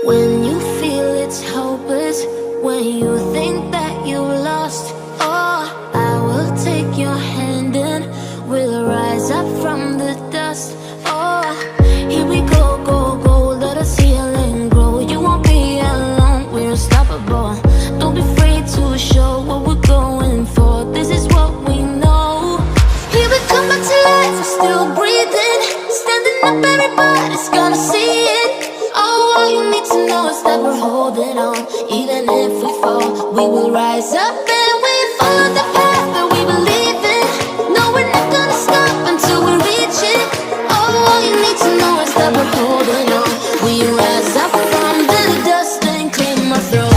When you feel it's hopeless, when you think that you lost, oh, I will take your hand and we'll rise up from the dust. Oh, here we go, go, go, let us heal and grow. You won't be alone, we're unstoppable. Don't be afraid to show what we're going for. This is what we know. Here we come back to life, we're still breathing. Standing up, everybody's gonna see it. Oh, all you need to know is that we're holding on. Even if we fall, we will rise up and we follow the path that we believe in. No, we're not gonna stop until we reach it. Oh, all you need to know is that we're holding on. We rise up from the dust and clear my throat.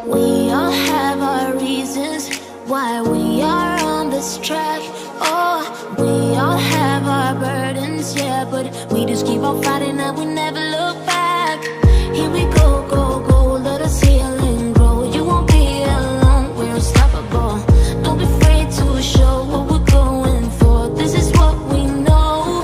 We all have our reasons why we are on this track. Oh, we all have our burdens, yeah, but we just keep on fighting and we never look back. Here we go, go, go, let us heal and grow. You won't be alone, we're unstoppable. Don't be afraid to show what we're going for. This is what we know.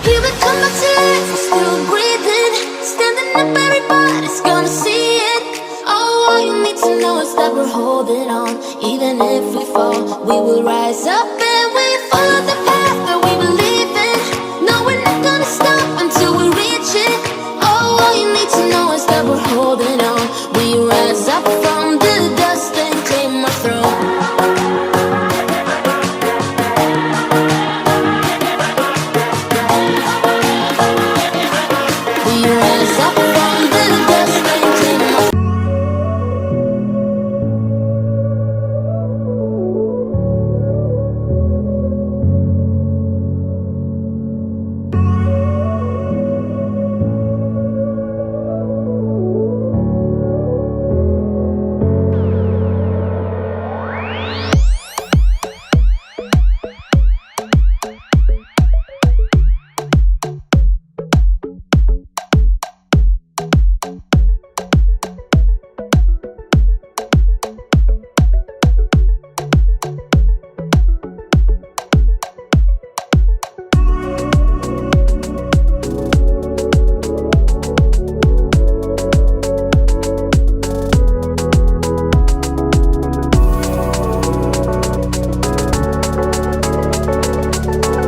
Here we come back to life, we're still breathing. Standing up, everybody's gonna see it. Oh, all you need to know is that we're holding on. Even if we fall, we will rise up and we follow the path that we believe in. No, we're not gonna stop until we reach it. Oh, all you need to know is that we're holding on.